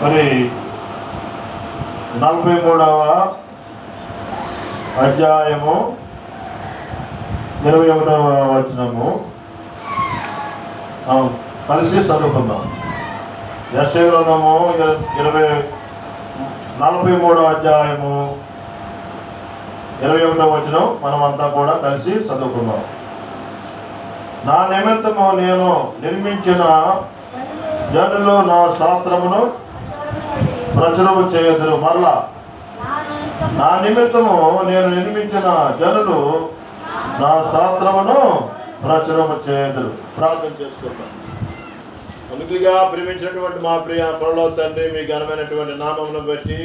మరి 43వ అధ్యాయము 21వ వచనము కలిసి చదువుకుందాం. యెషయా గ్రంథము 43వ అధ్యాయము 21వ వచనం మనమంతా కూడా కలిసి చదువుకుందాం. నా నిమిత్తము నేను నిర్మించిన జనులు నా స్తోత్రమును ప్రచురము చేయదురు. మరలా నా నిమిత్తము నేను నిర్మించిన జనులు నా స్తోత్రమును ప్రచురము చేయదురు. ప్రార్థన చేసుకుంటాం. అందుకుగా ప్రేమించినటువంటి మా ప్రియ పరలోక తండ్రి, మీ ఘనమైనటువంటి నామమును బట్టి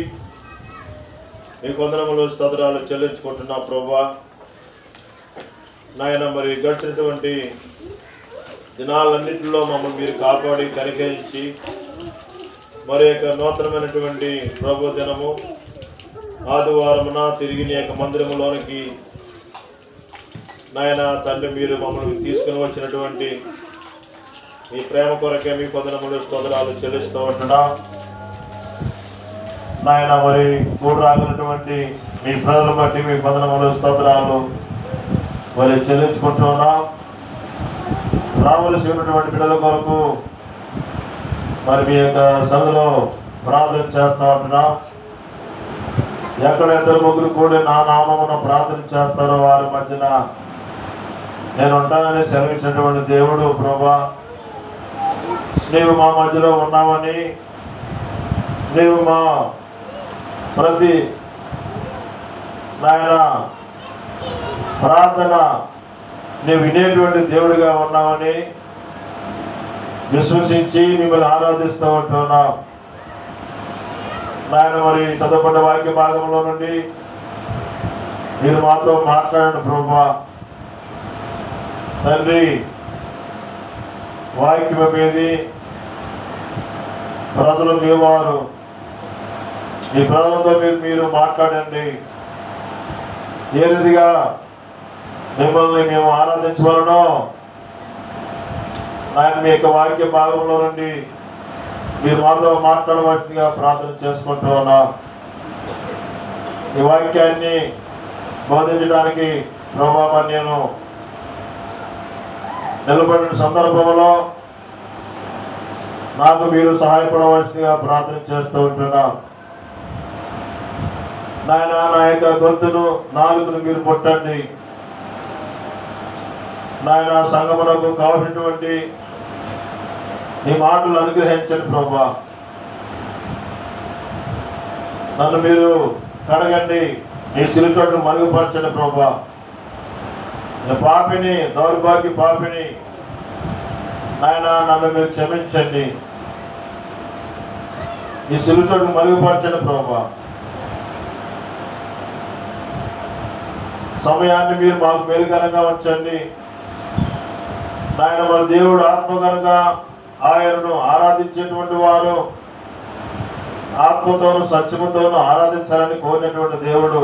మీ వందనములు స్తోత్రాలు చెల్లించుకుంటున్నా ప్రభువా. నాయన, మరి గడిచినటువంటి దినాలన్నింటిలో మమ్మల్ని మీరు కాపాడి కనికరించి మరి యొక్క నూతనమైనటువంటి ప్రభు దినము ఆదివారమున తిరిగి నీ యొక్క మందిరములోనికి నాయన తండ్రి మీరు మమ్మల్ని తీసుకుని వచ్చినటువంటి మీ ప్రేమ కొరకే మీ వందనములు స్తోత్రాలు చెల్లిస్తూ ఉంటున్నా నాయన. మరి కూడు రాగినటువంటి మీ ప్రజలను బట్టి మీ వందనములు స్తోత్రాలు మరి చెల్లించుకుంటూ ఉన్నాం. రావలసి ఉన్నటువంటి బిడ్డల కొరకు మరి మీ యొక్క సభలో ప్రార్థన చేస్తూ ఉంటున్నాం. ఎక్కడ ఇద్దరు ముగ్గురు కూడి నా నామమున ప్రార్థన చేస్తారో వారి మధ్యన నేను ఉంటానని సెలవించినటువంటి దేవుడు ప్రభువా, నీవు మా మధ్యలో ఉన్నావని, నీవు మా ప్రతి నాయన ప్రార్థన నీవు వినేటువంటి దేవుడిగా ఉన్నావని విశ్వసించి మిమ్మల్ని ఆరాధిస్తూ ఉంటున్నాం నాయన. మరి చదవబడ్డ వాక్య భాగంలో నుండి మీరు మాతో మాట్లాడండి ప్రభువా తండ్రి. వాక్యం మీది ప్రజలు మీవారు, ఈ ప్రజలతో మీరు మాట్లాడండి. ఏ రీతిగా మిమ్మల్ని మేము ఆరాధించవలనో ఆయన మీ యొక్క వాక్య భాగంలో నుండి మీరు మాతో మాట్లాడవలసిందిగా ప్రార్థన చేసుకుంటూ ఉన్నాం. ఈ వాక్యాన్ని బోధించడానికి ప్రభావం నేను నిలబడిన సందర్భంలో నాకు మీరు సహాయపడవలసిందిగా ప్రార్థన చేస్తూ ఉంటున్నాం నాయన. నా యొక్క గొంతును నాలుగును మీరు పుట్టండి నాయన. సంగమునకు కావలసినటువంటి నీ మాటలు అనుగ్రహించండి ప్రభువా. నన్ను మీరు కడగండి, నీ సిలుచోట్ను మరుగుపరచండి ప్రభువా. పాపిని, దౌర్భాగ్య పాపిని నాయన, నన్ను మీరు క్షమించండి, నీ సిలుచోట్ను మరుగుపరచండి ప్రభువా. సమయాన్ని మీరు మాకు మేలుకరంగా ఉంచండి నాయన. మన దేవుడు ఆత్మ కనుక ఆయనను ఆరాధించేటువంటి వారు ఆత్మతోనూ సత్యముతోనూ ఆరాధించాలని కోరినటువంటి దేవుడు.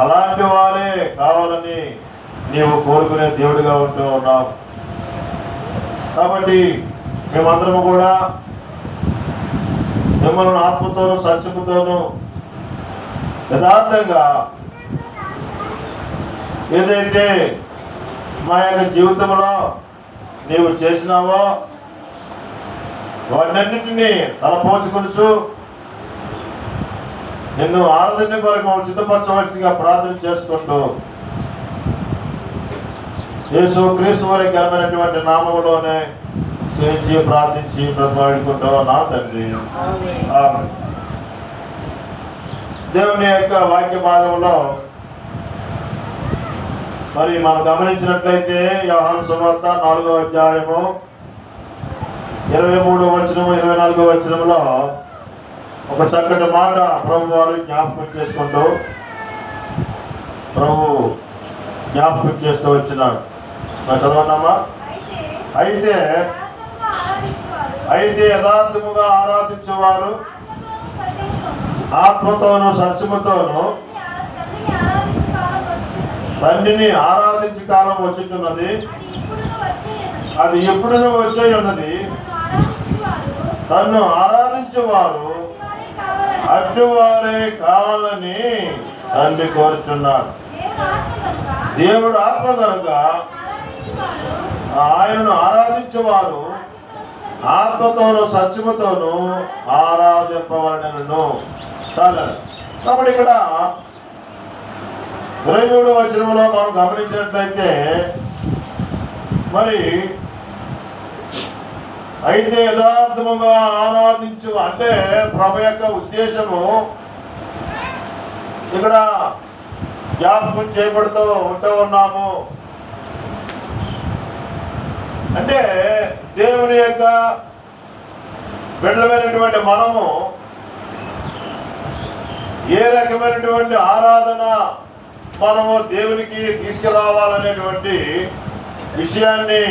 అలాంటి వారే కావాలని నీవు కోరుకునే దేవుడిగా ఉంటూ ఉన్నావు. కాబట్టి మేమందరము కూడా మిమ్మల్ని ఆత్మతోనూ సత్యముతోనూ యథార్థంగా ఏదైతే మా యొక్క జీవితంలో నీవు చేసినావో వాటన్నింటినీ తలపోచుకొనుచు నిన్ను ఆరాధన కొరకు సిద్ధపరచవలసిందిగా ప్రార్థన చేసుకుంటూ యేసు క్రీస్తు వారి ఘనమైనటువంటి నామములోనే సేవించి ప్రార్థించి బ్రతిమాడుకుంటూ నా తండ్రి ఆమేన్. దేవుని యొక్క వాక్య భాగంలో మరి మనం గమనించినట్లయితే యోహాను సువార్త 4వ అధ్యాయము 23వ వచనము 24వ వచనంలో ఒక చక్కటి మాట ప్రభు వారు జ్ఞాపకం చేసుకుంటూ ప్రభు జ్ఞాపకం చేస్తూ వచ్చినాడు. నా చదవన్నామా? అయితే యథార్థముగా ఆరాధించేవారు ఆత్మతోనూ సత్యముతోనూ తండ్రిని ఆరాధించే కాలం వచ్చుచున్నది, అది ఎప్పుడు వచ్చే ఉన్నది. తన్ను ఆరాధించు ఆరాధించేవారు అటువారే కావాలని తండ్రి కోరుచున్నాడు. దేవుడు ఆత్మ కనుక ఆయనను ఆరాధించేవారు ఆత్మతోనూ సత్యముతోనూ ఆరాధింపవలెను. చాలండి. కాబట్టి ఇక్కడ 23వ వచనంలో మనం గమనించినట్లయితే మరి అయితే యథార్థముగా ఆరాధించు అంటే ప్రభు యొక్క ఉద్దేశము ఇక్కడ జ్ఞాపకం చేయబడుతూ ఉన్నాము. అంటే దేవుని యొక్క బిడ్డలమైనటువంటి మనము ఏ రకమైనటువంటి ఆరాధన మనము దేవునికి తీసుకురావాలనేటువంటి విషయాన్ని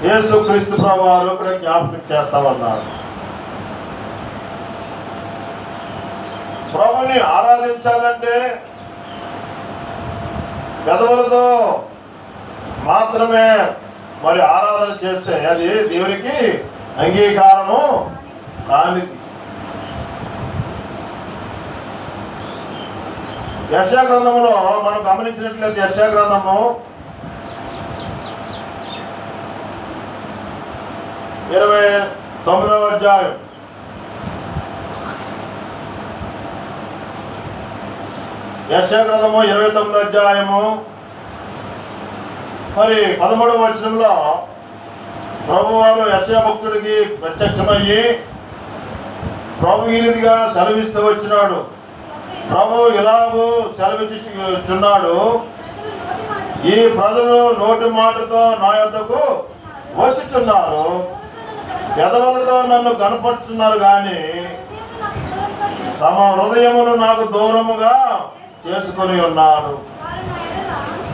యేసుక్రీస్తు ప్రభువారు ఇక్కడ జ్ఞాపకం చేస్తామన్నారు. ప్రభుని ఆరాధించాలంటే పెదవులతో మాత్రమే మరి ఆరాధన చేస్తే అది దేవునికి అంగీకారము కానిది. యెషయా గ్రంథంలో మనం గమనించినట్లయితే యెషయా గ్రంథము 29వ అధ్యాయం యెషయా గ్రంథము 29వ అధ్యాయము మరి 13వ వచనంలో ప్రభువారు యెషయా భక్తుడికి ప్రత్యక్షమయ్యి ప్రభు ఈ రీతిగా సెలవిస్తూ వచ్చినాడు. ప్రభు ఇలాగూ సెలవిచ్చుచున్నాడు, ఈ ప్రజలు నోటి మాటతో నా యొద్దకు వచ్చుచున్నారు, పెదవులతో నన్ను కనపరుచున్నారు కానీ తమ హృదయమును నాకు దూరముగా చేసుకొని ఉన్నారు.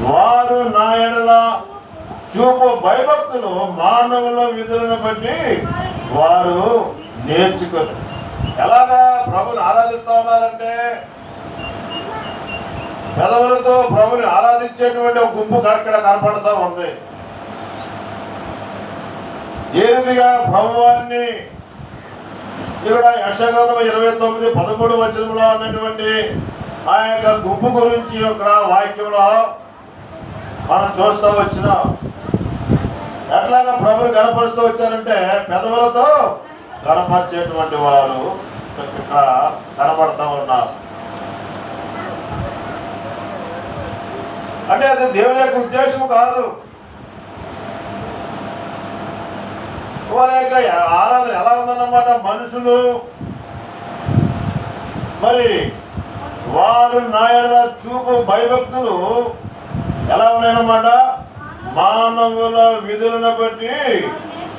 వారు నా ఎడల చూపు భయభక్తులు మానవుల విధులను బట్టి వారు నేర్చుకొని. ఎలాగా ప్రభుని ఆరాధిస్తూ ఉన్నారంటే పెదవులతో ప్రభుని ఆరాధించేటువంటి ఒక గుంపు ఇక్కడ కనపడుతూ ఉంది. ఏ రీతిగా ప్రభువాన్ని ఇక్కడ యెషయా గ్రంథం 29:13 వచనంలో ఉన్నటువంటి ఆ యొక్క గుంపు గురించి ఇక్కడ వాక్యంలో మనం చూస్తూ వచ్చినాం. ఎట్లాగా ప్రభుని కనపరుస్తూ వచ్చారంటే పెదవులతో కనపరిచేటువంటి వారు ఇక్కడ కనపడతా ఉన్నారు. అంటే అది దేవుని యొక్క ఉద్దేశం కాదు. వారి యొక్క ఆరాధన ఎలా ఉందన్నమాట, మనుషులు మరి వారు నా ఎడల చూపు భయభక్తులు ఎలా ఉన్నాయన్నమాట, మానవుల విధులను బట్టి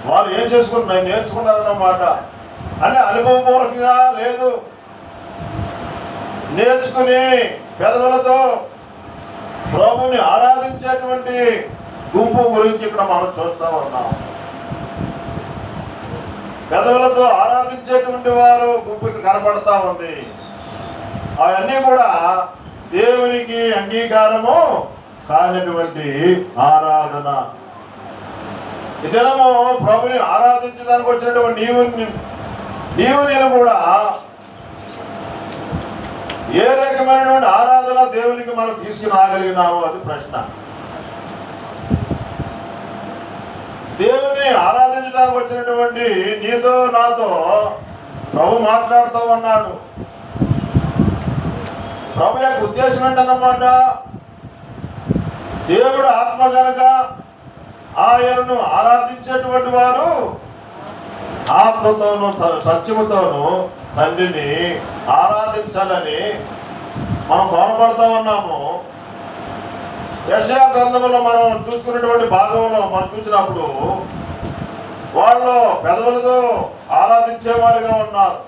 వారు ఏం చేసుకుంటున్నారు, నేర్చుకున్నారన్నమాట. అంటే అనుభవపూర్వకంగా లేదు, నేర్చుకుని పెదవులతో ప్రభుని ఆరాధించేటువంటి గుంపు గురించి ఇక్కడ మనం చూస్తూ ఉన్నాం. పెదవులతో ఆరాధించేటువంటి వారు గుంపుకి కనపడతా ఉంది. అవన్నీ కూడా దేవునికి అంగీకారము కానిటువంటి ఆరాధన. ఈ దినము ప్రభుని ఆరాధించడానికి వచ్చినటువంటి నీవు నేను కూడా ఏ రకమైనటువంటి ఆరాధన దేవునికి మనం తీసుకుని రాగలిగినాము, అది ప్రశ్న. దేవుని ఆరాధించడానికి వచ్చినటువంటి నీతో నాతో ప్రభు మాట్లాడుతూ ఉన్నాడు. ప్రభు యొక్క ఉద్దేశం ఏంటన్నమాట, దేవుడు ఆత్మ కనుక ఆయనను ఆరాధించేటువంటి వారు ఆత్మతోనూ సత్యముతోనూ తండ్రిని ఆరాధించాలని మనం కోరపడుతూ ఉన్నాము. యెషయా గ్రంథంలో మనం చూసుకున్నటువంటి భాగంలో మనం చూసినప్పుడు వాళ్ళు పెదవులతో ఆరాధించేవారుగా ఉన్నారు,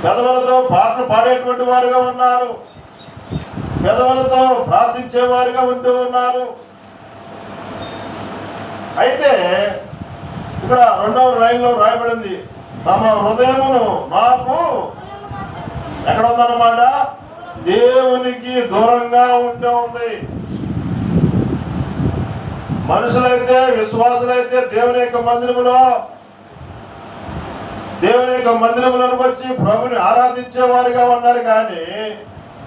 పెదవులతో పాటలు పాడేటువంటి వారుగా ఉన్నారు, పెదవులతో ప్రార్థించేవారుగా ఉంటూ ఉన్నారు. అయితే ఇక్కడ 2వ లైన్లో రాయబడింది, తమ హృదయమును నాకు ఎక్కడ ఉందన్నమాట, దేవునికి దూరంగా ఉంటూ ఉంది. మనుషులైతే విశ్వాసులైతే దేవుని యొక్క మందిరములో యొక్క మందిరములకు వచ్చి ప్రభుని ఆరాధించేవారుగా ఉన్నారు. కానీ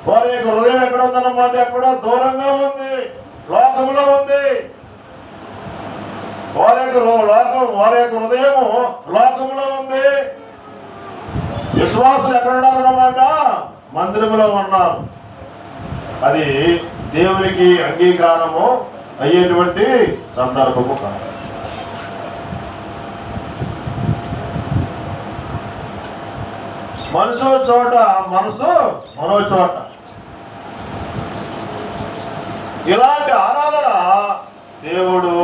వారి యొక్క హృదయం ఎక్కడ ఉందన్నమాట? ఎక్కడో దూరంగా ఉంది, లోకంలో ఉంది. వారి యొక్క హృదయము లోకంలో ఉంది. విశ్వాసులు ఎక్కడ ఉన్నారన్నమాట? మందిరములో ఉన్నారు. అది దేవునికి అంగీకారము అయ్యేటువంటి సందర్భము కాదు. మనసు చోట మనసు మరో చోట. ఇలాంటి ఆరాధన దేవుడు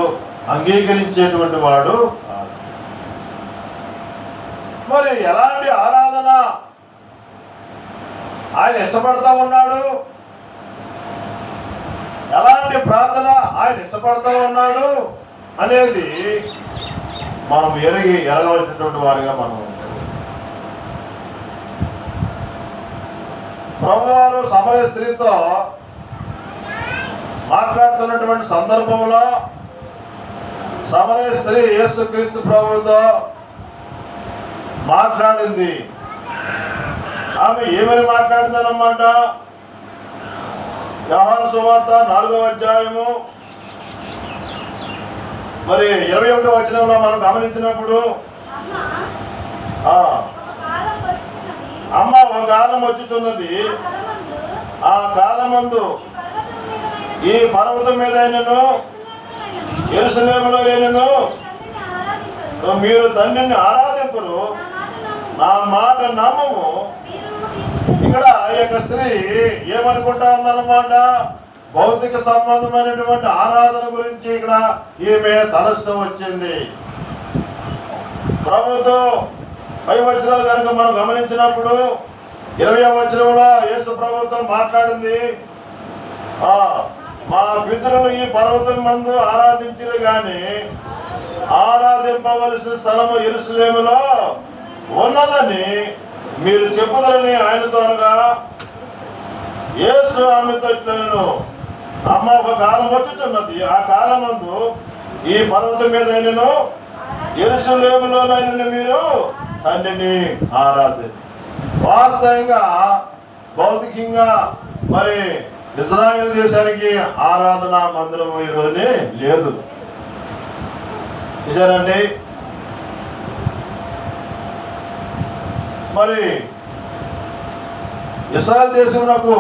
అంగీకరించేటువంటి వాడు కాదు. మరి ఎలాంటి ఆరాధన ఆయన ఇష్టపడతా ఉన్నాడు? ఎలాంటి ప్రార్థన ఆయన ఇష్టపడతా ఉన్నాడు అనేది మనం ఎరగవలసినటువంటి వారిగా మనం ప్రభువారు సమరయ స్త్రీతో మాట్లాడుతున్నటువంటి సందర్భంలో సమరయ స్త్రీ యేసుక్రీస్తు ప్రభువుతో మాట్లాడింది. ఆమె ఏమని మాట్లాడిందన్నమాట? యోహాను సువార్త 4వ అధ్యాయము మరి 21వ వచనంలో మనం గమనించినప్పుడు, అమ్మ ఒక కాలం వచ్చుచున్నది, ఆ కాలమందు ఈ పర్వతం మీద యెరూషలేములో మీరు తండ్రిని ఆరాధింపరు, నా మాట నమ్మము. ఇక్కడ ఈ యొక్క స్త్రీ ఏమనుకుంటా ఉందన్నమాట? భౌతిక సంబంధమైనటువంటి ఆరాధన గురించి ఇక్కడ ఈమె తలస్తూ వచ్చింది. ప్రభుతో పై వచనాలు కనుక మనం గమనించినప్పుడు 20వ వచనంలో యేసు ప్రభుతో మాట్లాడింది, మా పితరులు ఈ పర్వతం మందు ఆరాధించరు గాని ఆరాధింపవలసిన స్థలము యెరూషలేములో ఉన్నదని మీరు చెప్పుదరని ఆయనతో అనగా, యేసు ఆమెతో ఇట్లను, అమ్మ ఒక కాలం వచ్చుచున్నది, ఆ కాలమందు ఈ పర్వతం మీద యెరూషలేములోనైనా మీరు తండ్రిని ఆరాధించరు. వాస్తవంగా భౌతికంగా మరి ఇజ్రాయేల్ దేశానికి ఆరాధన మందిరం ఈ రోజునే లేదు. నిజానండి. మరి ఇశ్రాయేల్ దేశమునకు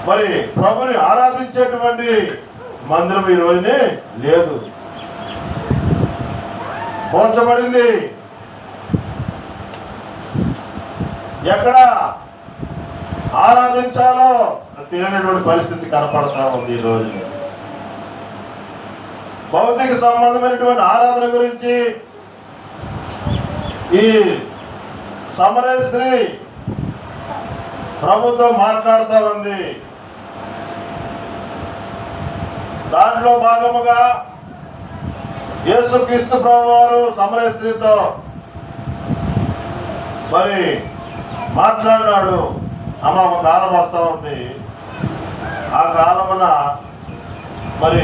మరి ప్రభుని ఆరాధించేటువంటి మందిరం ఈ రోజునే లేదు, పోల్చబడింది. ఎక్కడ ఆరాధించాలో తెలియనటువంటి పరిస్థితి కనపడతా ఉంది ఈ రోజు. భౌతిక సంబంధమైనటువంటి ఆరాధన గురించి ఈ సమరయ స్త్రీ ప్రభుతో మాట్లాడుతూ ఉంది. దాంట్లో భాగముగా యేసుక్రీస్తు ప్రభువారు సమరయ స్త్రీతో మరి మాట్లాడినాడు. అమ్మ ఒక కాలం వస్తూ ఉంది, ఆ కాలమున మరి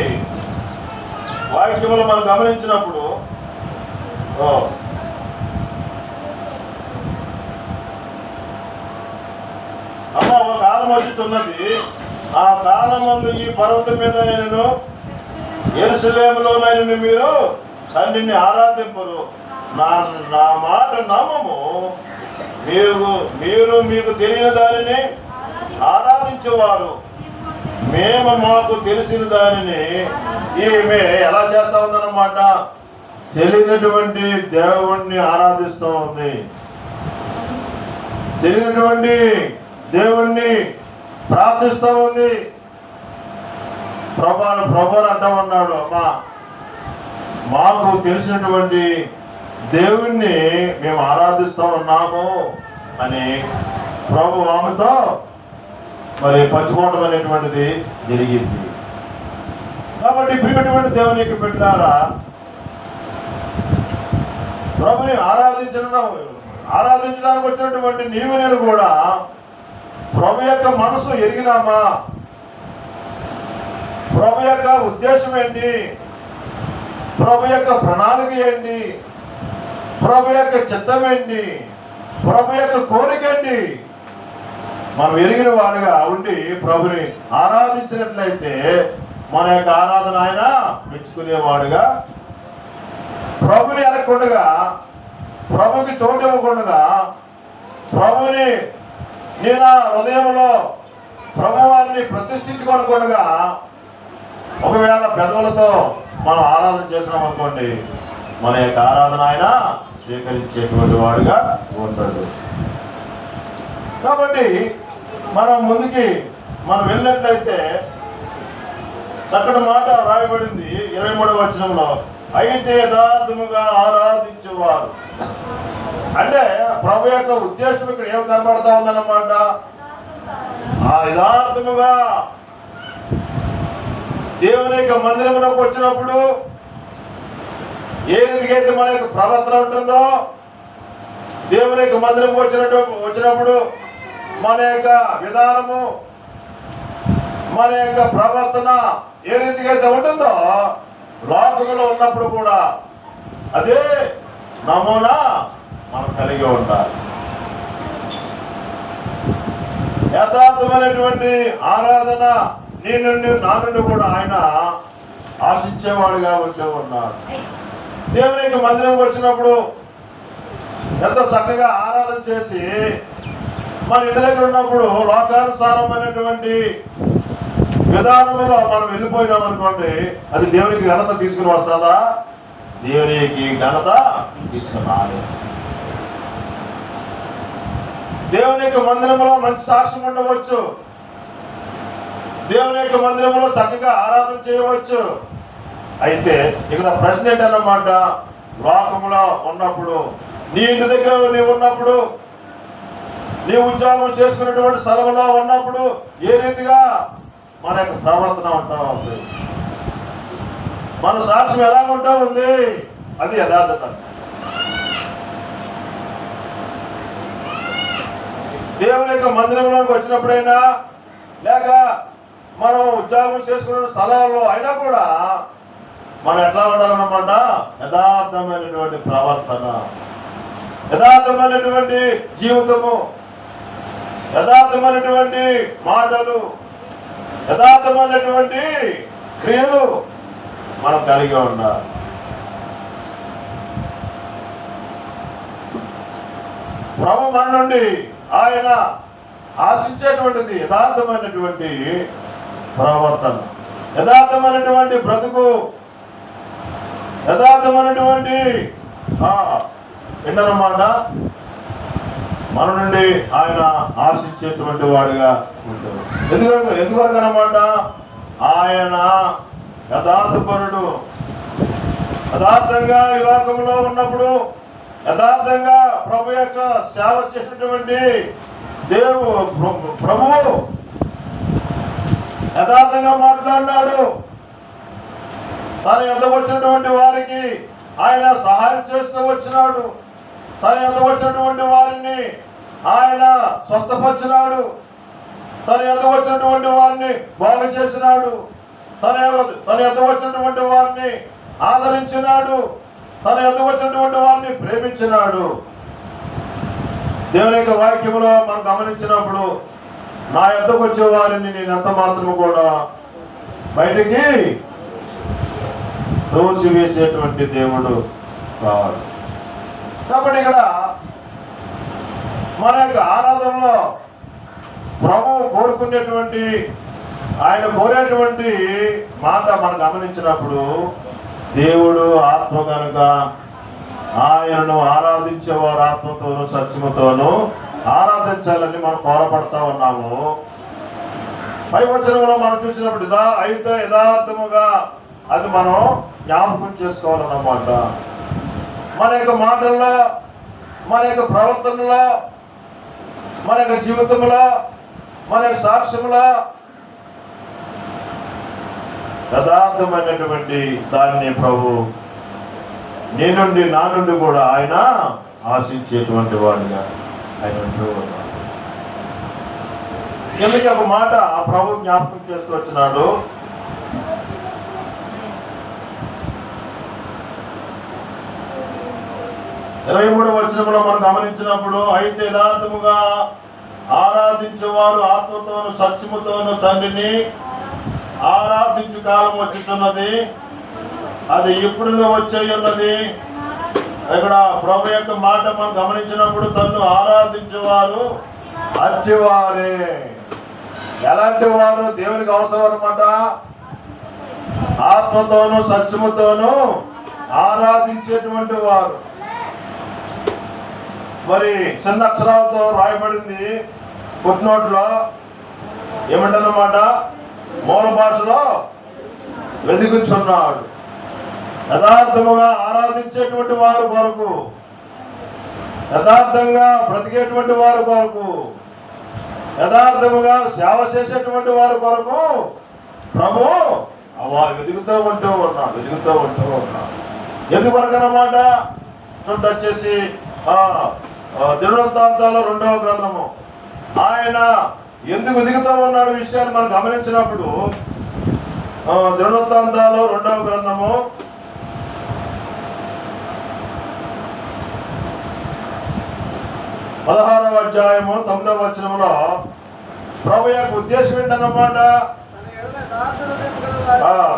వాక్యములు మనం గమనించినప్పుడు అమ్మ ఒక కాలం వచ్చుతున్నది, ఆ కాలం ముందు ఈ పర్వతం మీద యెరూషలేములోనైనా మీరు తండ్రిని ఆరాధింపరు, నా మాట నమ్మము. మీరు మీకు తెలియని దానిని ఆరాధించేవారు, మేము మాకు తెలిసిన దానిని ఈమె ఎలా చేస్తా ఉందన్నమాట? తెలియనటువంటి దేవుణ్ణి ఆరాధిస్తూ ఉంది. తెలియనటువంటి దేవుణ్ణి ప్రార్థిస్తూ ఉంది. ప్రభు అంటా ఉన్నాడు, అమ్మా మాకు తెలిసినటువంటి దేవుణ్ణి మేము ఆరాధిస్తూ ఉన్నాము అని ప్రభు ఆమెతో మరి పంచుకోవడం అనేటువంటిది జరిగింది. కాబట్టి ప్రియమైనటువంటి దేవుని యొక్క బిడ్డలారా, ప్రభుని ఆరాధించడానికి వచ్చినటువంటి నీవు నేను కూడా ప్రభు యొక్క మనసు ఎరిగినామా? ప్రభు యొక్క ఉద్దేశం ఏంటి? ప్రభు యొక్క ప్రణాళిక ఏంటి? ప్రభు యొక్క చిత్తం ఏంటి, ప్రభు యొక్క కోరిక ఏంటి, మనం ఎరిగిన వాడుగా ఉండి ప్రభుని ఆరాధించినట్లయితే మన యొక్క ఆరాధన ఆయన మెచ్చుకునేవాడుగా, ప్రభుని ఎరగకుండా, ప్రభుకి చోటు ఇవ్వకుండా, ప్రభుని నీ నా హృదయంలో ప్రభువారిని ప్రతిష్ఠించుకోనకుండా ఒకవేళ పెదవులతో మనం ఆరాధన చేసినాం అనుకోండి, మన యొక్క ఆరాధన ఆయన స్వీకరించేటువంటి వాడుగా ఉంటాడు. కాబట్టి మనం ముందుకి మనం వెళ్ళినట్లయితే చక్కటి మాట రాయబడింది 23వ వచనంలో, అయితే యథార్థముగా ఆరాధించేవారు. అంటే ప్రభు యొక్క ఉద్దేశం ఇక్కడ ఏం కనబడతా ఉందన్నమాట, ఆ యథార్థముగా దేవుని యొక్క మందిరంలోకి వచ్చినప్పుడు ఏ రీతికైతే మన యొక్క ప్రవర్తన ఉంటుందో, దేవుని యొక్క మందిరం వచ్చినప్పుడు మన యొక్క విధానము, మన యొక్క ప్రవర్తన ఏ రీతిగా అయితే ఉంటుందో, లోకంలో ఉన్నప్పుడు కూడా అదే నమూనా మనం కలిగి ఉండాలి. యథార్థమైనటువంటి ఆరాధన నీ నుండి నా నుండి కూడా ఆయన ఆశించేవాడుగా ఉంటూ ఉన్నాడు. దేవుని యొక్క మందిరం వచ్చినప్పుడు ఎంతో చక్కగా ఆరాధన చేసి మన ఇంటి దగ్గర ఉన్నప్పుడు లోకానుసారమైనటువంటి విధానంలో మనం వెళ్ళిపోయినాం అనుకోండి, అది దేవునికి ఘనత తీసుకుని వస్తుందా? దేవునికి ఘనత తీసుకురాలి. దేవుని యొక్క మందిరంలో మంచి సాక్ష్యం ఉండవచ్చు, దేవుని యొక్క మందిరంలో చక్కగా ఆరాధన చేయవచ్చు. అయితే ఇక్కడ ప్రశ్న ఏంటన్నమాట, లోకంలో ఉన్నప్పుడు, నీ ఇంటి దగ్గర నీవు ఉన్నప్పుడు, నీ ఉద్యోగం చేసుకున్నటువంటి స్థలంలో ఉన్నప్పుడు ఏ రీతిగా మన యొక్క ప్రవర్తన ఉంటా ఉంది, మన సాక్ష్యం ఎలా ఉంటా ఉంది, అది యథార్థత. దేవుని యొక్క మందిరంలోకి వచ్చినప్పుడైనా లేక మనం ఉద్యోగం చేసుకున్న స్థలాల్లో అయినా కూడా మనం ఎట్లా ఉండాలన్నమాట, యథార్థమైనటువంటి ప్రవర్తన, యథార్థమైనటువంటి జీవితము, యథార్థమైనటువంటి మాటలు, యథార్థమైనటువంటి క్రియలు మనం కలిగి ఉండాలి. ప్రభు మన నుండి ఆయన ఆశించేటువంటిది యథార్థమైనటువంటి ప్రవర్తన, యథార్థమైనటువంటి బ్రతుకు, యథార్థమైనటువంటి ఏంటన్నమాట మన నుండి ఆయన ఆశించేటువంటి వాడిగా ఉంటాడు. ఎందువరకు అన్నమాట, ఆయన యథార్థపరుడు. యథార్థంగా ఈ లోకంలో ఉన్నప్పుడు యథార్థంగా ప్రభు యొక్క సేవ చేసినటువంటి ప్రభువు యథార్థంగా మాట్లాడినాడు. తన యొద్ద వచ్చినటువంటి వారికి ఆయన సహాయం చేస్తూ వచ్చినాడు. తన యొద్ద వచ్చినటువంటి వారిని ఆయన స్వస్థపరిచినాడు. తన యొద్ద వచ్చినటువంటి వారిని బాగు చేసినాడు. తన యొద్ద వచ్చినటువంటి వారిని ఆదరించినాడు. తన యొద్ద వచ్చినటువంటి వారిని ప్రేమించినాడు. దేవుని యొక్క వాక్యములో మనం గమనించినప్పుడు, నా యొద్దకు వచ్చే వారిని నేను ఎంత మాత్రము కూడా బయటికి తోసివేసేటువంటి దేవుడు కావాలి. కాబట్టి ఇక్కడ మన యొక్క ఆరాధనలో ప్రభువు కోరుకునేటువంటి, ఆయన కోరేటువంటి మాట మనం గమనించినప్పుడు, దేవుడు ఆత్మ కనుక ఆయనను ఆరాధించేవారు ఆత్మతోనూ సత్యముతోనూ ఆరాధించాలని మనం కోరపడతా ఉన్నాము. పై వచనంలో మనం చూసినప్పుడు అయితే యథార్థముగా అది మనం జ్ఞాపకం చేసుకోవాలన్నమాట. మన యొక్క మాటల్లో, మన యొక్క ప్రవర్తనలో, మన యొక్క జీవితంలో, మన యొక్క సాక్ష్యంలో యథార్థమైనటువంటి దాన్ని ప్రభు నీ నుండి నా నుండి కూడా ఆయన ఆశించేటువంటి వాడిగా ఆయన ఉంటూ ఉన్నాడు. ఎందుకు ఒక మాట ప్రభు జ్ఞాపకం చేస్తూ వచ్చినాడు, 23వ వచనంలో మనం గమనించినప్పుడు, అయితే యథార్థముగా ఆరాధించేవారు ఆత్మతోను సత్యముతోను తండ్రిని ఆరాధించు కాలం వచ్చుతున్నది, అది ఇప్పుడు వచ్చే ఉన్నది. ఇక్కడ ప్రభు యొక్క మాట మనం గమనించినప్పుడు, తన్ను ఆరాధించేవారు అట్టివారే. ఎలాంటి వారు? దేవునికి అవసరం అన్నమాట. ఆత్మతోను సత్యముతోను ఆరాధించేటువంటి వారు. మరి చిన్న అక్షరాలతో రాయబడింది ఫుట్నోట్లో, ఏమంటన్నమాట? మూల భాషలో వెతుకుచున్నాడు. యథార్థముగా ఆరాధించేటువంటి వారు కొరకు, యథార్థంగా బ్రతికేటువంటి వారు కొరకు, యథార్థముగా సేవ చేసేటువంటి వారి కొరకు ప్రభు వారు వెతుకుతూ ఉంటూ ఉన్నాడు. ఎందుకొరకనమాట? వచ్చేసి దినవృత్తాంతాలు 2వ గ్రంథము, ఆయన ఎందుకు వెతుకుతూ ఉన్నాడు విషయాన్ని మనం గమనించినప్పుడు, దినవృత్తాంతాలు 2వ గ్రంథము 16వ అధ్యాయము 9వ వచనంలో ప్రభు యొక్క ఉద్దేశం ఏంటన్నమాట?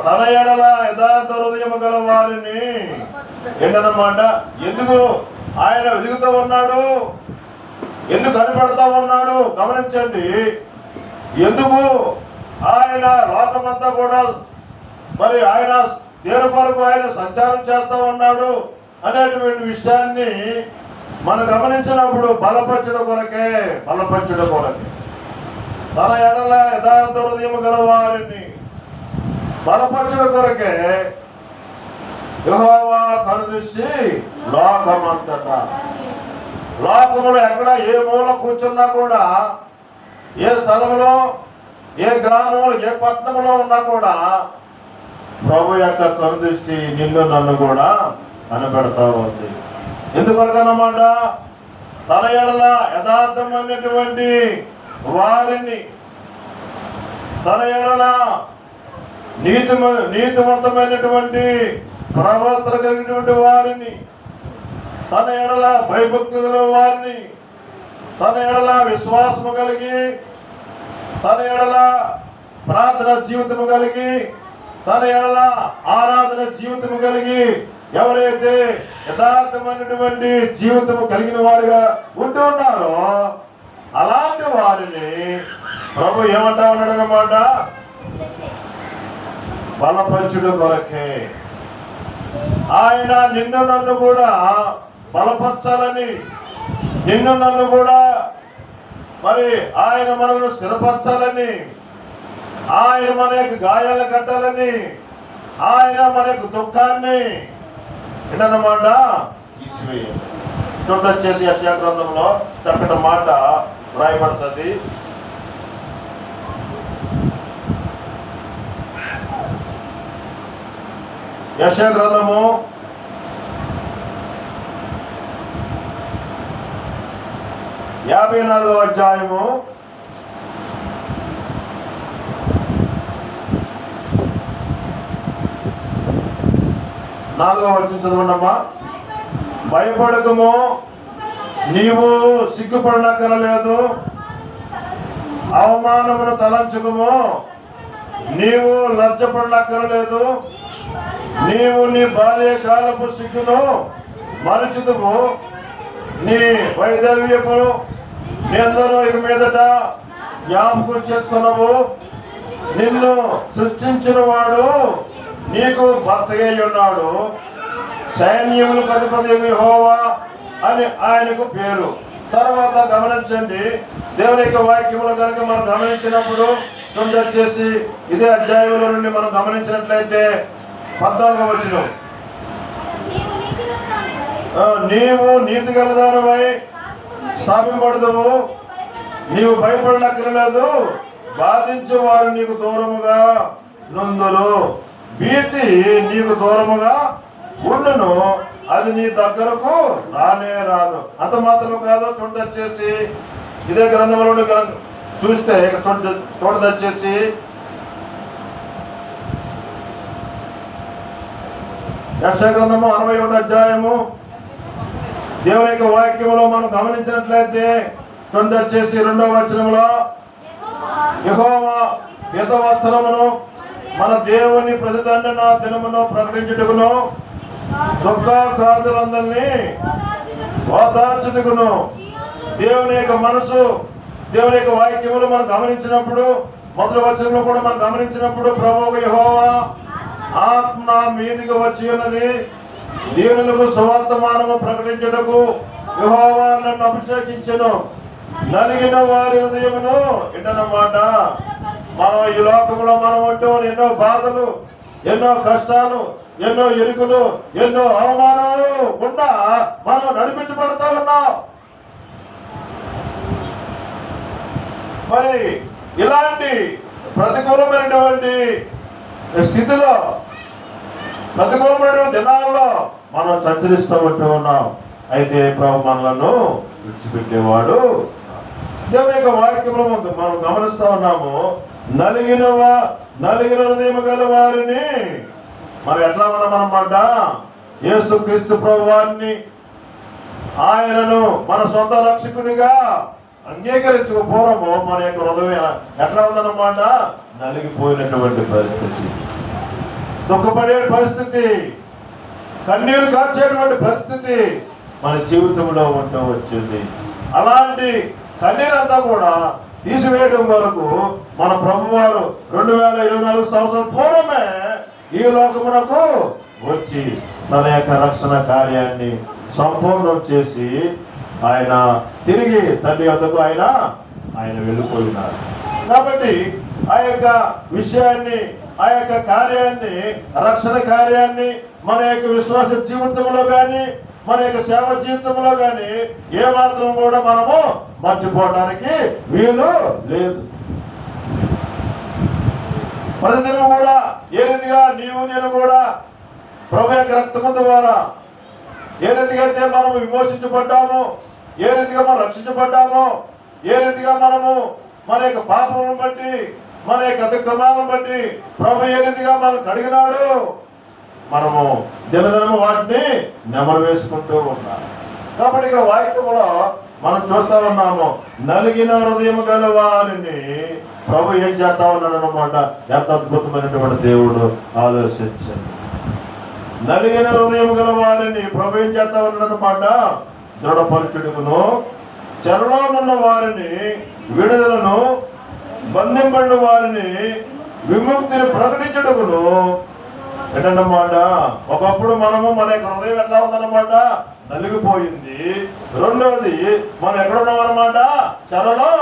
తన ఎడల యథార్థ హృదయం గల వారిని ఏంటన్నమాట? ఎందుకు ఆయన వెతుకుతూ ఉన్నాడు? ఎందుకు కనిపెడతా ఉన్నాడు? గమనించండి. ఎందుకు ఆయన లోకమంతా కూడా మరి ఆయన దేని కొరకు ఆయన సంచారం చేస్తా ఉన్నాడు అనేటువంటి విషయాన్ని మనం గమనించినప్పుడు, బలపరచడం కొరకే. తన ఎడల యథార్థ హృదయం గల వారిని బలపరచడం కొరకే యెహోవా కనుదృష్టి లోకమంతటా. లోకములో ఎక్కడ ఏ మూల కూర్చున్నా కూడా, ఏ స్థలంలో, ఏ గ్రామంలో, ఏ పట్టణంలో ఉన్నా కూడా ప్రభు యొక్క కనుదృష్టి నిన్ను నన్ను కూడా కనబెడతా ఉంది. ఎందుకనమాట? తన ఎడల యథార్థమైనటువంటి వారిని, తన ఎడల నీతివంతమైనటువంటి ప్రవర్తన కలిగినటువంటి వారిని, తన ఎడల భయభక్తుల వారిని, తన ఎడల విశ్వాసము కలిగి, తన ఎడల ప్రార్థన జీవితము కలిగి, తన ఎడల ఆరాధన జీవితము కలిగి ఎవరైతే యథార్థమైనటువంటి జీవితము కలిగిన వారుగా ఉంటూ ఉన్నారో అలాంటి వారిని ప్రభు ఏమంటా ఉన్నాడు అన్నమాట? బలపరచుడు కొరకే. ఆయన నిన్ను నన్ను కూడా బలపరచాలని, నిన్ను నన్ను కూడా మరి ఆయన మనల్ని స్థిరపరచాలని, ఆయన మన యొక్క గాయాలు కట్టాలని, ఆయన మన యొక్క దుఃఖాన్ని ఏంటన్నమాట తీసివేయాలి. చూడొచ్చేసి యెషయా గ్రంథంలో చక్కటి మాట రాయబడుతుంది. యెషయా గ్రంథము 54వ అధ్యాయము 4వ వచనం చదవండమ్మా. భయపడకము, నీవు సిగ్గుపడనక్కరలేదు. అవమానమును తలంచుకము, నీవు లజ్జపడనక్కరలేదు. నీవు నీ బాల్యకాలపు సిగ్గును మరచుదువు. నీ వైదవ్యము నిందను ఇక మీదట జ్ఞాపకం చేసుకున్నావు. నిన్ను సృష్టించిన వాడు నీకు భర్తగా ఉన్నాడు. సైన్యములకు అధిపతి యెహోవా అని ఆయనకు పేరు. తర్వాత గమనించండి, దేవుని యొక్క వాక్యములు కనుక మనం గమనించినప్పుడు వచ్చేసి ఇదే అధ్యాయంలో నుండి మనం గమనించినట్లయితే 14వ వచనం, నీవు నీతి గలదానివై స్థాపింపబడదువు. నీవు భయపడనక్కరలేదు. బాధించే వారు నీకు దూరముగా నుందురు. భీతి నీకు దూరముగా ఉండును, అది నీ దగ్గరకు రానే రాదు. అంత మాత్రం కాదు. చూడదచ్చేసి ఇదే గ్రంథంలో చూస్తే చూడదచ్చేసి యెషయా గ్రంథము 61వ అధ్యాయము దేవుని యొక్క వాక్యంలో మనం గమనించినట్లయితే వచ్చేసి 2వ వచనంలో యెహోవా హితవచనమును మన దేవుని ప్రతిదండన దినమును ప్రకటించుటకును దుఃఖాక్రాంతులందరినీ ఓదార్చుటకును దేవుని యొక్క మనసు, దేవుని యొక్క వాక్యములు మనం గమనించినప్పుడు, మొదటి వచనంలో కూడా మనం గమనించినప్పుడు ప్రభువు యెహోవా ఆత్మ నా మీదికి వచ్చి ఉన్నది, దీనులకు సువర్తమానము ప్రకటించుటకు యెహోవా నన్ను అభిషేకించెను, నలిగిన వారి హృదయమును ఇంటనమాట. మనం ఈ లోకంలో మనం ఉంటూ ఎన్నో బాధలు, ఎన్నో కష్టాలు, ఎన్నో ఇరుకులు, ఎన్నో అవమానాలు గుండా మనం నడిపించబడతా ఉన్నాం. మరి ఇలాంటి ప్రతికూలమైనటువంటి స్థితిలో, ప్రతికూలమైనటువంటి దినాల్లో మనం సంచరిస్తూ ఉంటూ ఉన్నాం. అయితే ప్రభు మనలను విడిచిపెట్టేవాడు. దేవుని యొక్క వాక్యంలో మనం గమనిస్తూ ఉన్నాము, నలిగిన హృదయం గల వారిని మనం ఎట్లా ఉన్నామన్నమాట, యేసుక్రీస్తు ప్రభు వారిని, ఆయనను మన సొంత రక్షకునిగా అంగీకరించకపోవడము మన యొక్క హృదయం ఎట్లా ఉందన్నమాట, నలిగిపోయినటువంటి పరిస్థితి, దుఃఖపడే పరిస్థితి, కన్నీరు కార్చేటువంటి పరిస్థితి మన జీవితంలో ఉంటూ వచ్చింది. అలాంటి కన్నీరంతా కూడా తీసివేయడం వరకు మన ప్రభువారు 2024 సంవత్సరం పూర్వమే ఈ లోకమునకు వచ్చి తన యొక్క రక్షణ కార్యాన్ని సంపూర్ణం చేసి ఆయన తిరిగి తండ్రి వద్దకు ఆయన వెళ్ళిపోయినారు. కాబట్టి ఆ యొక్క విషయాన్ని, ఆ యొక్క కార్యాన్ని, రక్షణ కార్యాన్ని మన యొక్క విశ్వాస జీవితంలో కానీ, మన యొక్క సేవ జీవితంలో కానీ ఏమాత్రం కూడా మనము మర్చిపోవడానికి వీలు లేదు. ప్రతిదినం కూడా ఏ రీతిగా నీవు నేను కూడా ప్రభు యొక్క రక్తము ద్వారా ఏ రీతిగా అయితే మనము విమోచించబడ్డామో, ఏ రీతిగా మనం రక్షించబడ్డామో, ఏ రీతిగా మనము మన యొక్క పాపములను బట్టి, మన యొక్క అతిక్రమాలను బట్టి ప్రభు ఏ రీతిగా మనం కడిగినాడు, మనము దినదినము వాటిని నెమరు వేసుకుంటూ ఉన్నాం. కాబట్టి ఇక్కడ వాక్యములో మనం చూస్తా ఉన్నాము, నలిగిన హృదయం గల వారిని ప్రభు ఏం చేస్తా ఉన్నాడు అన్నమాట. ఎంత అద్భుతమైనటువంటి దేవుడు ఆలోచించండి. నలిగిన హృదయం గల వారిని ప్రభు ఏం చేస్తా ఉన్నాడు అన్నమాట, దృఢపరచుటకును, చెరలో ఉన్న వారిని విడుదలను, బంధింపడిన వారిని విముక్తిని ప్రకటించుటకును. ఏంటన్నమాట, ఒకప్పుడు మనము మన యొక్క హృదయం ఎట్లా ఉందన్నమాట, నలిగిపోయింది. రెండవది మనం ఎక్కడున్నాం అన్నమాట, చెరలో.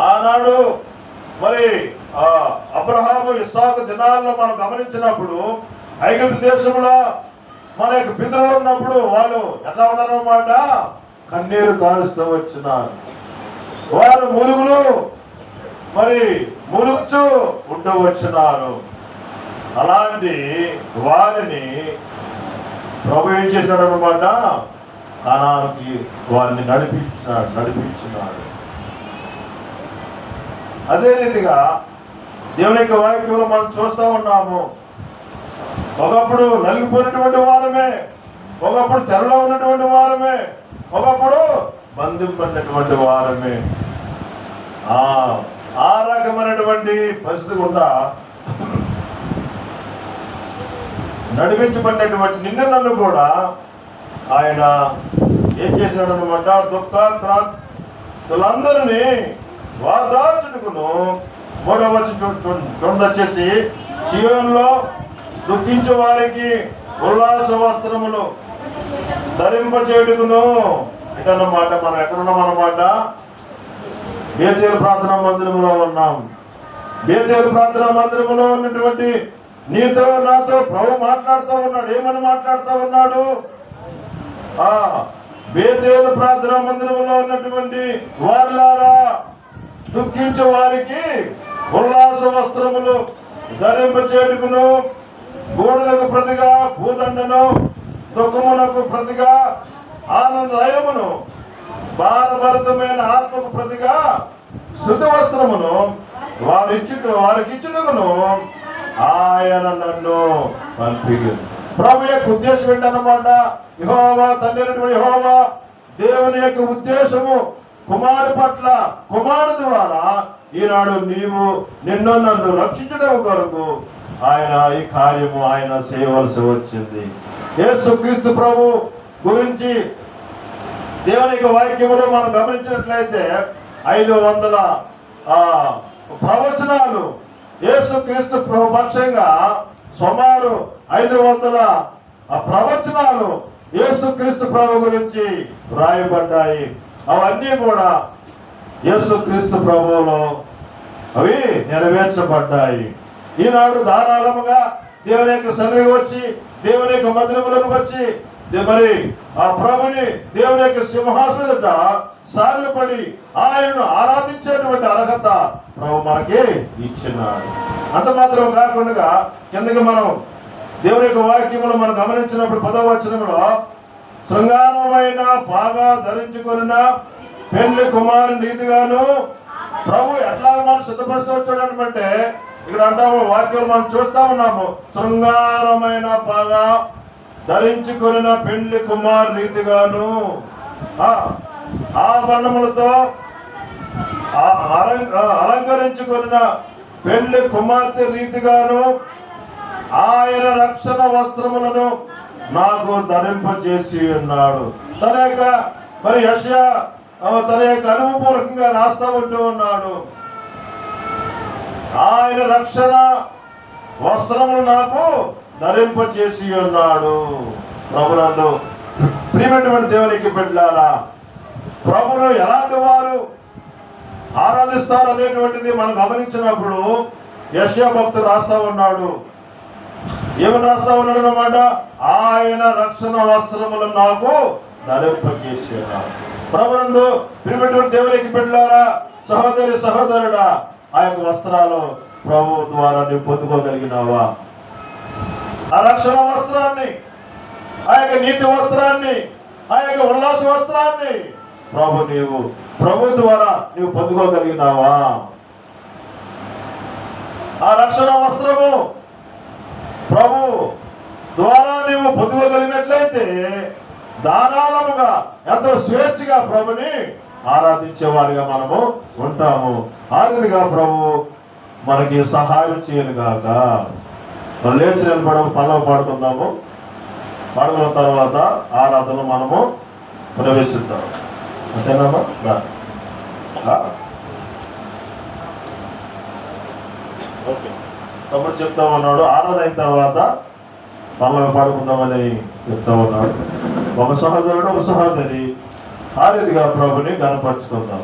ఆనాడు మరి అబ్రహాము ఇస్సాకు దినాల్లో మనం గమనించినప్పుడు ఐగుప్తు దేశంలో మన యొక్క పితరులు ఉన్నప్పుడు వాళ్ళు ఎట్లా ఉన్నారన్నమాట, కన్నీరు కారుస్తూ వచ్చినారు. వారు మురుగుచూ ఉంటూ వచ్చినారు. అలాంటి వారిని ప్రభు ఏం చేసినాడు అన్నమాట, కానానుకి వారిని నడిపించినాడు. అదే రీతిగా దేవుని యొక్క వాక్యంలో మనం చూస్తూ ఉన్నాము, ఒకప్పుడు నలిగిపోయినటువంటి వారమే, ఒకప్పుడు చెరలో ఉన్నటువంటి వారమే, ఒకప్పుడు బంధింపడినటువంటి వారమే. ఆ రకమైనటువంటి పరిస్థితి కూడా నడిపించబడినటువంటి నన్ను కూడా ఆయన ఏం చేసినాడు అనమాట, దుఃఖాక్రాంతులందరినీ వాదార్చుటకును. 3వ వచనం వచ్చేసి, చీయోనులో దుఃఖించే వారికి ఉల్లాస వస్త్రములు ధరింపచేయుటకును. ఇదన్నమాట. మనం ఎక్కడున్నాం అన్నమాట, బేతేలు ప్రార్థనా మందిరంలో ఉన్నాం. బేతేలు ప్రార్థనా మందిరంలో ఉన్నటువంటి నీతో నాతో ప్రభు మాట్లాడుతూ ఉన్నాడు. ఏమని మాట్లాడుతూ ఉన్నాడు, బేతేలు ప్రార్థనా మందిరంలో ఉన్నటువంటి వారులారా, దుఃఖించే వారికి ఉల్లాస వస్త్రములు ధరింపచేయుటకును, బూడిదకు ప్రతిగా భూదండను, దుఃఖమునకు ప్రతిగా ఆనందయమును, భారభరితమైన ఆత్మకు ప్రతిగా స్తుతి వస్త్రమును వారికిచ్చుటకును ఆయన నన్ను పంపిడు. ప్రభు యొక్క ఉద్దేశం ఏంటన్నమాట? యెహోవా తండ్రి యెహోవా దేవుని యొక్క ఉద్దేశము కుమారుడు పట్ల, కుమారుడు ద్వారా ఈనాడు నిన్ను నన్ను రక్షించడం కొరకు ఆయన ఈ కార్యము ఆయన చేయవలసి వచ్చింది. యేసుక్రీస్తు ప్రభు గురించి దేవుని యొక్క వాక్యములో మనం గమనించినట్లయితే 500 ప్రవచనాలు యేసుక్రీస్తు ప్రభు పక్షంగా సుమారు 500 ప్రవచనాలు యేసుక్రీస్తు ప్రభు గురించి రాయబడ్డాయి. అవన్నీ కూడా యేసుక్రీస్తు ప్రభువులో అవి నెరవేర్చబడ్డాయి. ఈనాడు ధారాళముగా దేవుని యొక్క సన్నిధికి వచ్చి, దేవుని యొక్క మందిరములకు వచ్చి మరి ఆ ప్రభుని దేవుని యొక్క సింహాసనం ఎదుట సాగిలపడి ఆయనను ఆరాధించేటువంటి అర్హత ప్రభు మనకి ఇచ్చినాడు. అంత మాత్రం కాకుండా కిందకి మనం దేవుని యొక్క వాక్యములు మనం గమనించినప్పుడు 10వ వచనంలో శృంగారమైన బాగా ధరించుకున్న పెళ్లి కుమారుని రీతిగాను ప్రభు ఎట్లా మనం సిద్ధపరుచుకోవచ్చాడంటే ఇక్కడ అంటాము, వాక్యం మనం చూస్తా ఉన్నాము. శృంగారమైన బాగా ధరించుకున్న పెళ్లి కుమారు రీతిగాను ఆభరణములతో అలంకరించుకున్న పెళ్లి కుమార్తె రీతిగాను ఆయన రక్షణ వస్త్రములను నాకు ధరింపజేసి ఉన్నాడు. తన యొక్క మరి యెషయా తన యొక్క అనుభవపూర్వకంగా రాస్తా ఉంటూ ఉన్నాడు. ఆయన రక్షణ వస్త్రములు నాకు ధరింపజేసి ఉన్నాడు. ప్రభునందు ప్రియమైనటువంటి దేవునికి బిడ్డలారా, ప్రభును ఎలాంటి వారు ఆరాధిస్తారు అనేటువంటిది మనం గమనించినప్పుడు యెషయా భక్తుడు రాస్తా ఉన్నాడు. ఏమని రాస్తా ఉన్నాడు అన్నమాట? ఆయన రక్షణ వస్త్రములను నాకు ధరింపజేసి ఉన్నాడు. ప్రభునందు ప్రియమైనటువంటి దేవునికి బిడ్డలారా, సహోదరి సహోదరుడా, ఆ యొక్క వస్త్రాలు ప్రభు ద్వారా నీవు పొందుకోగలిగినావా? ఆ రక్షణ వస్త్రాన్ని, ఆ యొక్క నీతి వస్త్రాన్ని, ఆ యొక్క ఉల్లాస వస్త్రాన్ని ప్రభు ద్వారా నీవు పొందుకోగలిగినావా? ఆ రక్షణ వస్త్రము ప్రభు ద్వారా నీవు పొందుకోగలిగినట్లయితే ధారాళముగా ఎంతో స్వేచ్ఛగా ప్రభుని ఆరాధించే వారిగా మనము ఉంటాము. ఆ రీతిగా ప్రభు మనకి సహాయం చేయను గాక. మనం లేచి నిలబడము, పల్లవ పాడుకుందాము. పాడుకున్న తర్వాత ఆరాధన మనము ప్రవేశిద్దాం. అంతేనామా? ఓకే, తమ్ముడు చెప్తా ఉన్నాడు. ఆరాధన అయిన తర్వాత పల్లవ పాడుకుందామని చెప్తా ఉన్నాడు. ఒక సహోదరుడు ఒక సహోదరి ఆ రీతిగా ప్రభుని గణపరుచుకుందాం.